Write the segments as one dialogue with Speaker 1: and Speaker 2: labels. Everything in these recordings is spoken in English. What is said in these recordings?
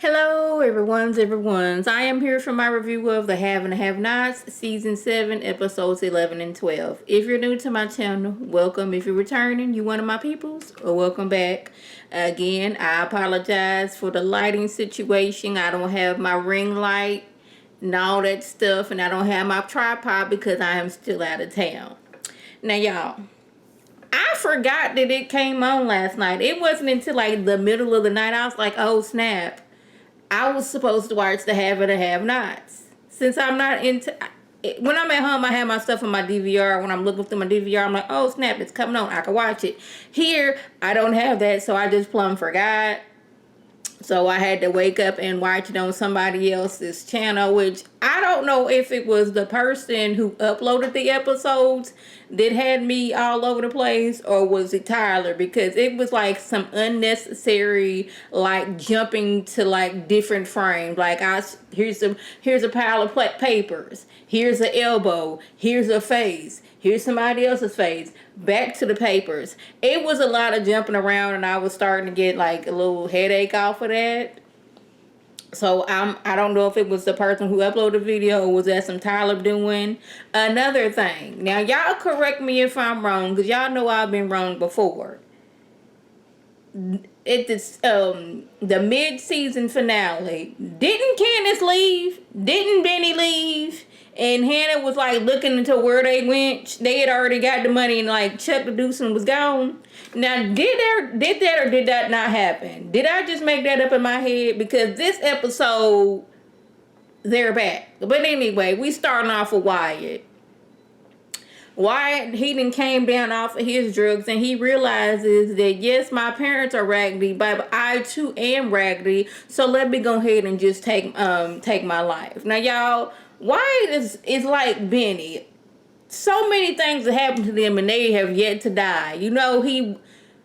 Speaker 1: Hello, everyone's. I am here for my review of The Have and the Have-Nots, Season 7, Episodes 11 and 12. If you're new to my channel, welcome. If you're returning, you one of my peoples, or welcome back. Again, I apologize for the lighting situation. I don't have my ring light and all that stuff, and I don't have my tripod because I am still out of town. Now, y'all, I forgot that it came on last night. It wasn't until like the middle of the night I was like, oh snap. I was supposed to watch The Have and the Have-Nots. Since I'm not into... When I'm at home, I have my stuff on my DVR. When I'm looking through my DVR, I'm like, oh, snap, it's coming on. I can watch it. Here, I don't have that, so I just plumb forgot. So I had to wake up and watch it on somebody else's channel, which I don't know if it was the person who uploaded the episodes that had me all over the place, or was it Tyler, because it was like some unnecessary like jumping to like different frames. Like here's a pile of papers, here's an elbow, here's a face, here's somebody else's face, back to the papers. It was a lot of jumping around, and I was starting to get like a little headache off of that. So I don't know if it was the person who uploaded the video, or was that some Tyler doing. Another thing. Now y'all correct me if I'm wrong, because y'all know I've been wrong before. At this the mid-season finale, didn't Candace leave? Didn't Benny leave? And Hannah was like looking into where they went. They had already got the money, and like Chuck the Deucin was gone. Now, did that or did that not happen? Did I just make that up in my head? Because this episode, they're back. But anyway, we starting off with Wyatt. Wyatt, he done came down off of his drugs, and he realizes that yes, my parents are raggedy, but I too am raggedy. So let me go ahead and just take my life. Now, y'all, Wyatt is like Benny. So many things have happened to them, and they have yet to die. You know,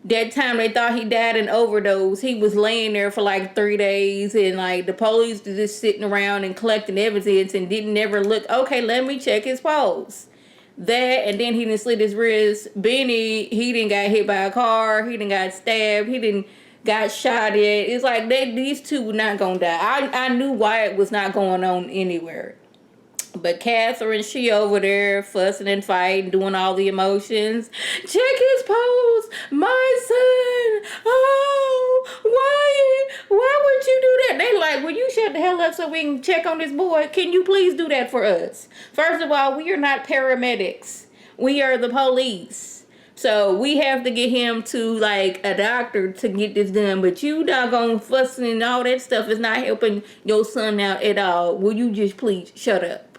Speaker 1: that time they thought he died in overdose, he was laying there for like 3 days, and like the police was just sitting around and collecting evidence and didn't ever look. Okay, let me check his pulse. That, and then he didn't slit his wrist. Benny, he didn't got hit by a car. He didn't got stabbed. He didn't got shot at. It's like these two were not gonna die. I knew Wyatt was not going on anywhere. But Catherine, she over there fussing and fighting, doing all the emotions. Check his pulse, my son. Oh, Wyatt, why would you do that? They like, will you shut the hell up so we can check on this boy? Can you please do that for us? First of all, we are not paramedics. We are the police. So we have to get him to like a doctor to get this done. But you doggone fussing and all that stuff is not helping your son out at all. Will you just please shut up?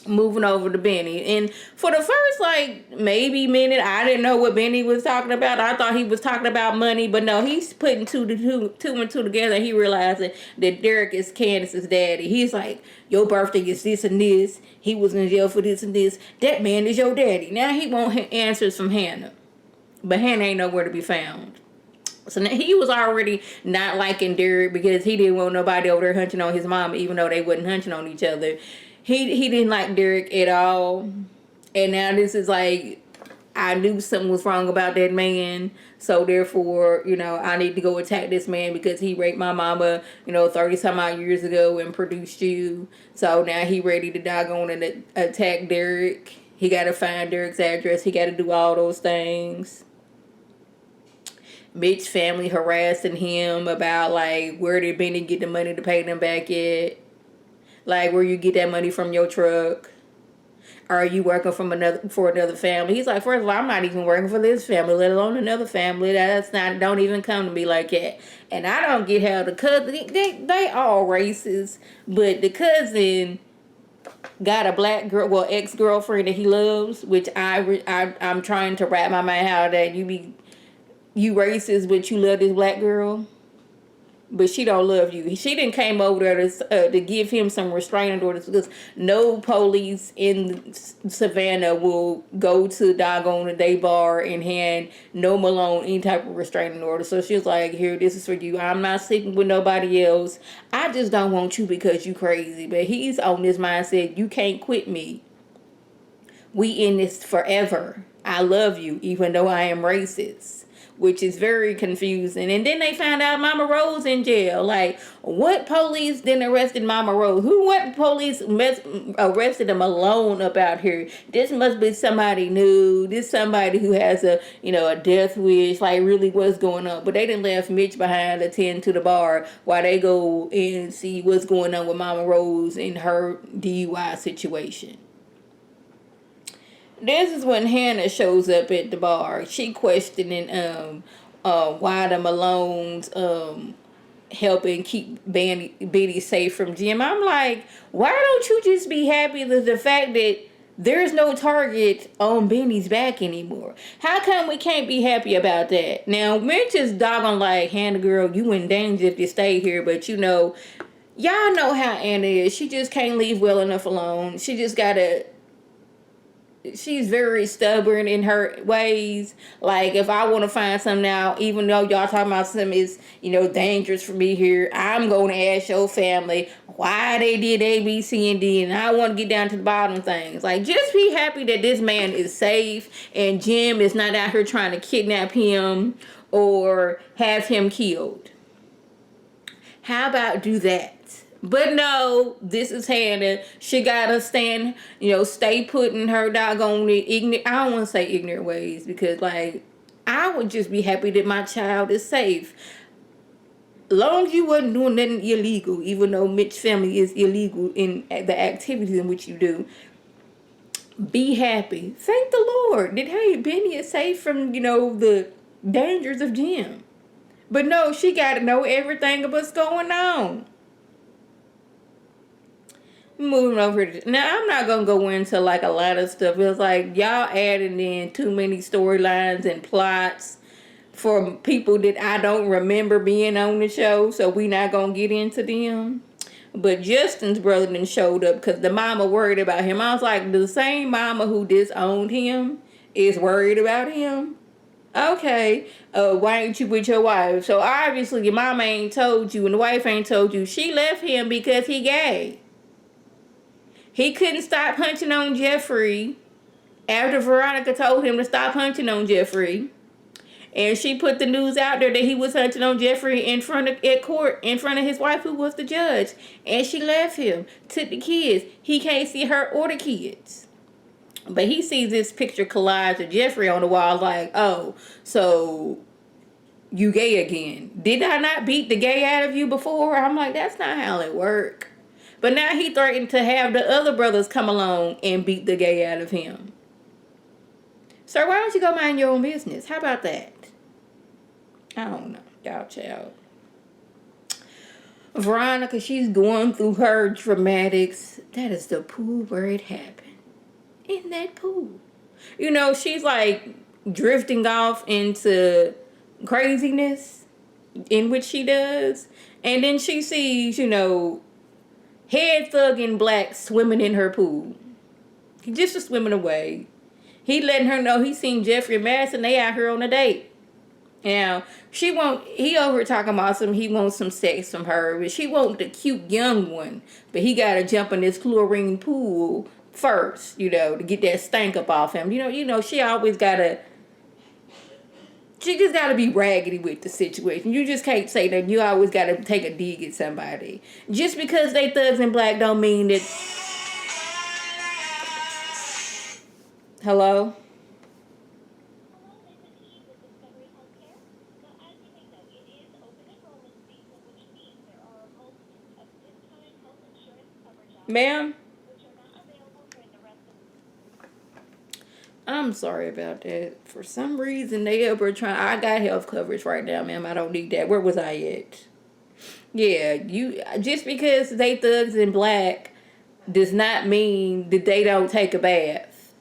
Speaker 1: Moving over to Benny. And for the first like maybe minute, I didn't know what Benny was talking about. I thought he was talking about money, but no, he's putting two and two together. He realizing that Derek is Candace's daddy. He's like, your birthday is this and this. He was in jail for this and this. That man is your daddy. Now he want answers from Hannah, but Hannah ain't nowhere to be found. So now he was already not liking Derek because he didn't want nobody over there hunching on his mama, even though they wasn't hunching on each other. He didn't like Derek at all. And now this is like, I knew something was wrong about that man. So therefore, you know, I need to go attack this man because he raped my mama, 30 some odd years ago and produced you. So now he ready to doggone and attack Derek. He got to find Derek's address. He got to do all those things. Mitch's family harassing him about like, where did Benny get the money to pay them back at? Like, where you get that money from your truck? Are you working for another family? He's like, first of all, I'm not even working for this family, let alone another family. Don't even come to me like that. And I don't get how the cousin, they all racist, but the cousin got a black girl, well, ex-girlfriend that he loves, which I'm trying to wrap my mind how that you racist, but you love this black girl. But she don't love you. She didn't came over there to give him some restraining orders because no police in Savannah will go to doggone a day bar and hand no Malone any type of restraining order. So she was like, here, this is for you. I'm not sleeping with nobody else. I just don't want you because you crazy. But he's on this mindset, you can't quit me. We in this forever. I love you even though I am racist. which is very confusing. And then they found out Mama Rose in jail. Like, what police then arrested Mama Rose? What police arrested them alone about her? This must be somebody new. This somebody who has a death wish. Like, really, what's going on? But they didn't left Mitch behind to tend to the bar while they go and see what's going on with Mama Rose in her DUI situation. This is when Hannah shows up at the bar. She questioning why the Malones helping keep Betty safe from Jim. I'm like, why don't you just be happy with the fact that there's no target on Benny's back anymore? How come we can't be happy about that? Now, Mitch is doggone like, Hannah girl, you in danger if you stay here, but y'all know how Anna is. She just can't leave well enough alone. She's very stubborn in her ways. Like, if I want to find something out, even though y'all talking about something is, dangerous for me here, I'm going to ask your family why they did A, B, C, and D, and I want to get down to the bottom of things. Like, just be happy that this man is safe and Jim is not out here trying to kidnap him or have him killed. How about do that? But no, this is Hannah. She gotta stay put in her doggone ignorant. I don't want to say ignorant ways because, like, I would just be happy that my child is safe. Long as you wasn't doing nothing illegal, even though Mitch's family is illegal in the activities in which you do. Be happy. Thank the Lord that, hey, Benny is safe from, the dangers of Jim. But no, she gotta know everything of what's going on. Moving over to, now I'm not gonna go into like a lot of stuff. It's like y'all adding in too many storylines and plots for people that I don't remember being on the show, so we not gonna get into them. But Justin's brother then showed up because the mama worried about him. I was like, the same mama who disowned him is worried about him. Okay, why ain't you with your wife? So obviously your mama ain't told you and the wife ain't told you. She left him because he gay. He couldn't stop hunching on Jeffrey after Veronica told him to stop hunching on Jeffrey. And she put the news out there that he was hunching on Jeffrey at court in front of his wife, who was the judge. And she left him, took the kids. He can't see her or the kids. But he sees this picture collage of Jeffrey on the wall like, oh, so you gay again. Did I not beat the gay out of you before? I'm like, that's not how it works. But now he threatened to have the other brothers come along and beat the gay out of him. Sir, why don't you go mind your own business? How about that? I don't know. Y'all child. Veronica, she's going through her dramatics. That is the pool where it happened. In that pool. She's like drifting off into craziness in which she does. And then she sees, Head Thug in black swimming in her pool. He just was swimming away. He letting her know he seen Jeffrey and Madison. They out here on a date. Now, he over here talking about he wants some sex from her. But she wants the cute young one. But he got to jump in this chlorine pool first, to get that stank up off him. She always got to... She just got to be raggedy with the situation. You just can't say that. You always got to take a dig at somebody. Just because they thugs in black don't mean that... Hello? Ma'am? I'm sorry about that. For some reason, they ever trying. I got health coverage right now, ma'am. I don't need that. Where was I at? Yeah, just because they thugs in black does not mean that they don't take a bath.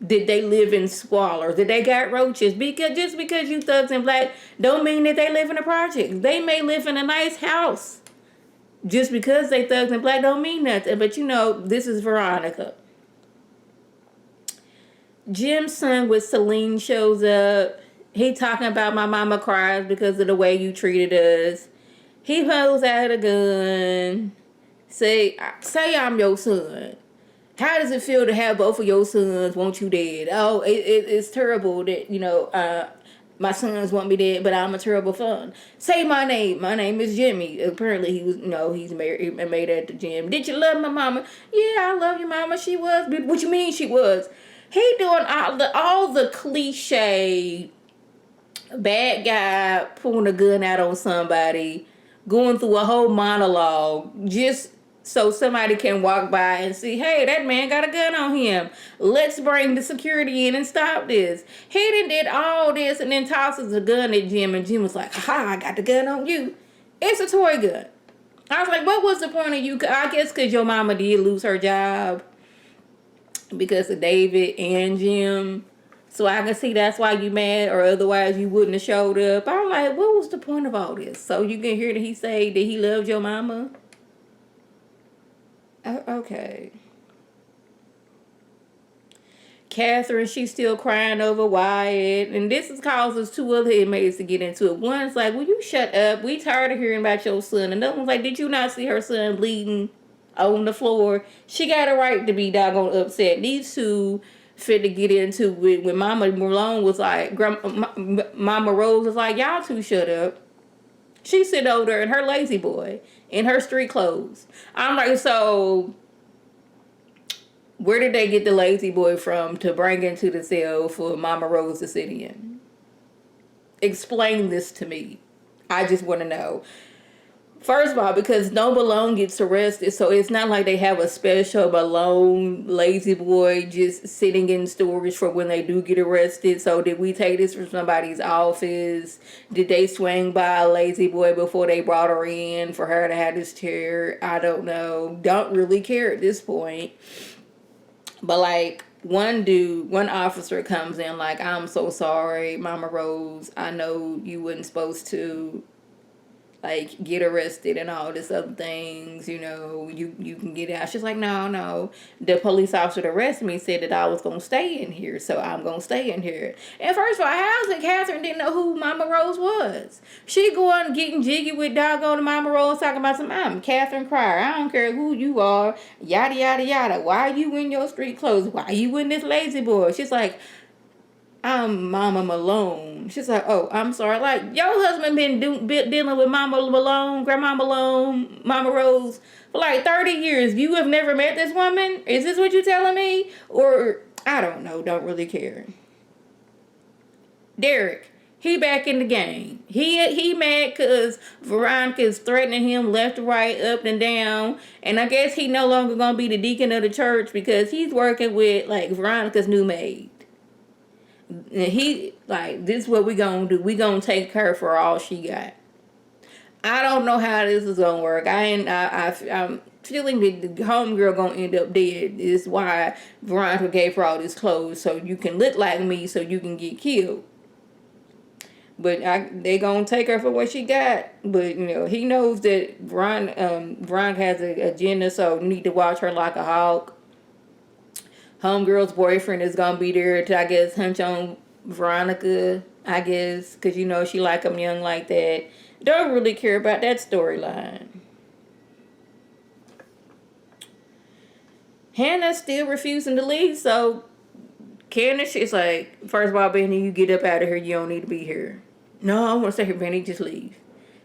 Speaker 1: Did they live in squalor? Did they got roaches? Just because you thugs in black don't mean that they live in a project. They may live in a nice house. Just because they thugs in black don't mean nothing. But this is Veronica. Jim's son with Celine shows up. He talking about my mama cries because of the way you treated us. He pulls out a gun. Say I'm your son. How does it feel to have both of your sons want you dead? Oh, it's terrible that, My sons want me dead, but I'm a terrible son. Say my name. My name is Jimmy. Apparently he was, he's married and made at the gym. Did you love my mama? Yeah, I love your mama. She was. What you mean she was? He doing all the cliche bad guy pulling a gun out on somebody, going through a whole monologue just so somebody can walk by and see, hey, that man got a gun on him. Let's bring the security in and stop this. He did all this and then tosses a gun at Jim, and Jim was like, ha, I got the gun on you. It's a toy gun. I was like, what was the point of you? I guess because your mama did lose her job because of David and Jim. So I can see that's why you mad, or otherwise you wouldn't have showed up. I'm like, what was the point of all this? So you can hear that he say that he loved your mama? Okay. Catherine, she's still crying over Wyatt. And this causes two other inmates to get into it. One's like, will you shut up? We tired of hearing about your son. Another one's like, did you not see her son bleeding on the floor? She got a right to be doggone upset. These two fit to get into it when Mama Malone was like, Mama Rose was like, y'all two shut up. She sit over there in her lazy boy, in her street clothes. I'm like, so where did they get the lazy boy from to bring into the cell for Mama Rose to sit in? Explain this to me. I just want to know. First of all, because no Malone gets arrested, so it's not like they have a special Malone lazy boy just sitting in storage for when they do get arrested. So did we take this from somebody's office? Did they swing by a lazy boy before they brought her in for her to have this chair? I don't know. Don't really care at this point. But like one officer comes in like, I'm so sorry, Mama Rose. I know you wasn't supposed to like get arrested and all this other things, you can get out. She's like, no. The police officer that arrested me said that I was going to stay in here, so I'm going to stay in here. And first of all, how's it Catherine didn't know who Mama Rose was? She going getting jiggy with doggone Mama Rose talking about some, I'm Catherine Cryer. I don't care who you are, yada, yada, yada. Why are you in your street clothes? Why are you in this lazy boy? She's like, I'm Mama Malone. She's like, oh, I'm sorry. Like, your husband been dealing with Mama Malone, Grandma Malone, Mama Rose for like 30 years. You have never met this woman? Is this what you're telling me? Or, I don't know. Don't really care. Derek, he back in the game. He mad because Veronica's threatening him left, right, up, and down. And I guess he no longer going to be the deacon of the church because he's working with, like, Veronica's new maid. And he like, this is what we gonna do. We gonna take her for all she got. I don't know how this is gonna work. I'm feeling that the homegirl gonna end up dead. This is why Veronica gave her all these clothes, so you can look like me, so you can get killed. But they gonna take her for what she got. But he knows that Veronica has an agenda, so you need to watch her like a hawk. Homegirl's boyfriend is gonna be there to, I guess, hunch on Veronica, I guess, because she like him young like that. Don't really care about that storyline. Hannah's still refusing to leave, so Candace is like, first of all, Benny, you get up out of here. You don't need to be here. No, I want to stay here, Benny. Just leave.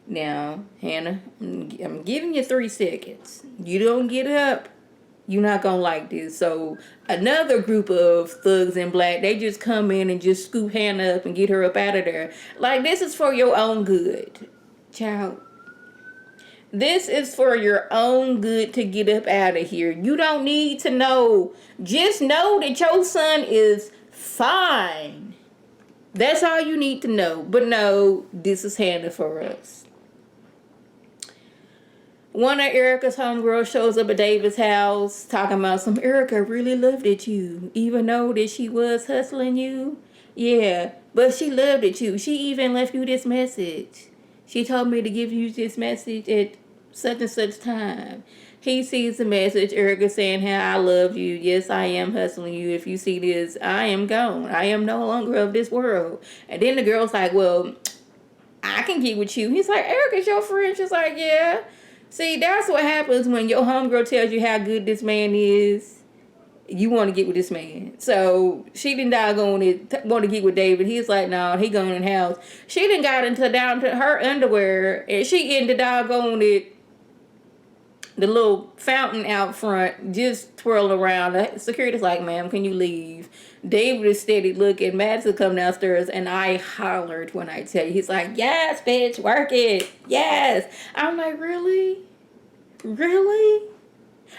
Speaker 1: Now, Hannah, I'm giving you 3 seconds. You don't get up, you're not gonna like this. So another group of thugs in black, they just come in and just scoop Hannah up and get her up out of there. Like, this is for your own good, child. This is for your own good to get up out of here. You don't need to know. Just know that your son is fine. That's all you need to know. But no, this is Hannah for us. One of Erica's homegirls shows up at David's house talking about some, Erica really loved it you, even though that she was hustling you. Yeah, but she loved it you. She even left you this message. She told me to give you this message at such and such time. He sees the message, Erica saying how I love you. Yes, I am hustling you. If you see this, I am gone. I am no longer of this world. And then the girl's like, well, I can get with you. He's like, Erica's your friend. She's like, yeah. See, that's what happens when your homegirl tells you how good this man is. You want to get with this man. So she didn't doggone it, want to get with David. He's like, no, he going in the house. She didn't got into down to her underwear, and she in the doggone it, the little fountain out front, just twirling around. The security's like, ma'am, can you leave? David is steady looking. Madison come downstairs, and I hollered when I tell you. He's like, yes, bitch, work it. Yes. I'm like, really? Really?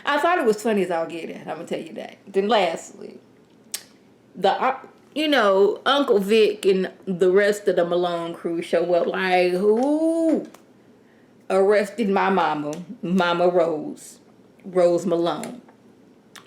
Speaker 1: I thought it was funny as I'll get it. I'm going to tell you that. Then lastly, Uncle Vic and the rest of the Malone crew show up like, who arrested my Mama Rose Malone?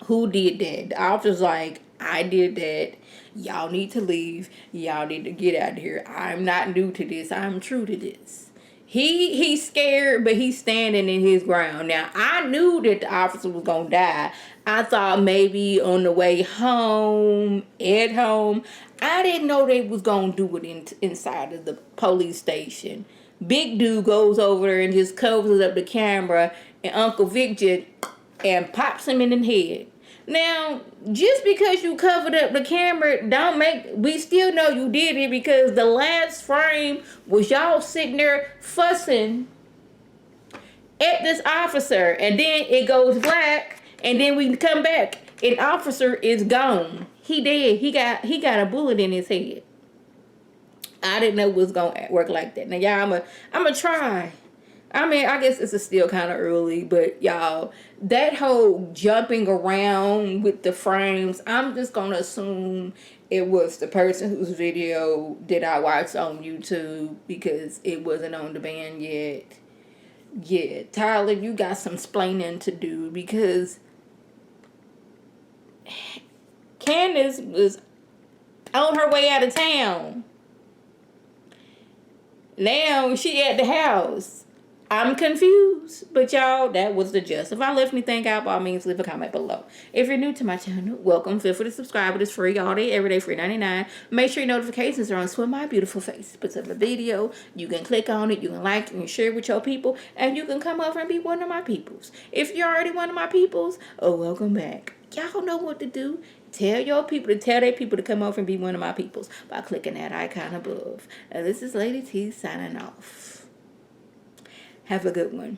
Speaker 1: Who did that? The officer's like, I did that. Y'all need to leave. Y'all need to get out of here. I'm not new to this. I'm true to this. He's scared, but he's standing in his ground. Now, I knew that the officer was going to die. I thought maybe on the way home, at home. I didn't know they was going to do it inside of the police station. Big dude goes over there and just covers up the camera, and Uncle Vic just and pops him in the head. Now, just because you covered up the camera, we still know you did it, because the last frame was y'all sitting there fussing at this officer, and then it goes black, and then we come back, and officer is gone. He dead. He got a bullet in his head. I didn't know it was gonna work like that. Now, y'all, I'm gonna try. I mean, I guess it's still kind of early, but y'all, that whole jumping around with the frames, I'm just going to assume it was the person whose video did I watch on YouTube, because it wasn't on demand yet. Yeah, Tyler, you got some splaining to do, because Candace was on her way out of town. Now she at the house. I'm confused, but y'all, that was the gist. If I left anything out, by all means, leave a comment below. If you're new to my channel, welcome. Feel free to subscribe. It is free all day, every day, free 99. Make sure your notifications are on so when my beautiful face puts up a video. You can click on it, you can like, you can share with your people, and you can come over and be one of my peoples. If you're already one of my peoples, welcome back. Y'all know what to do. Tell your people to tell their people to come over and be one of my peoples by clicking that icon above. Now, this is Lady T signing off. Have a good one.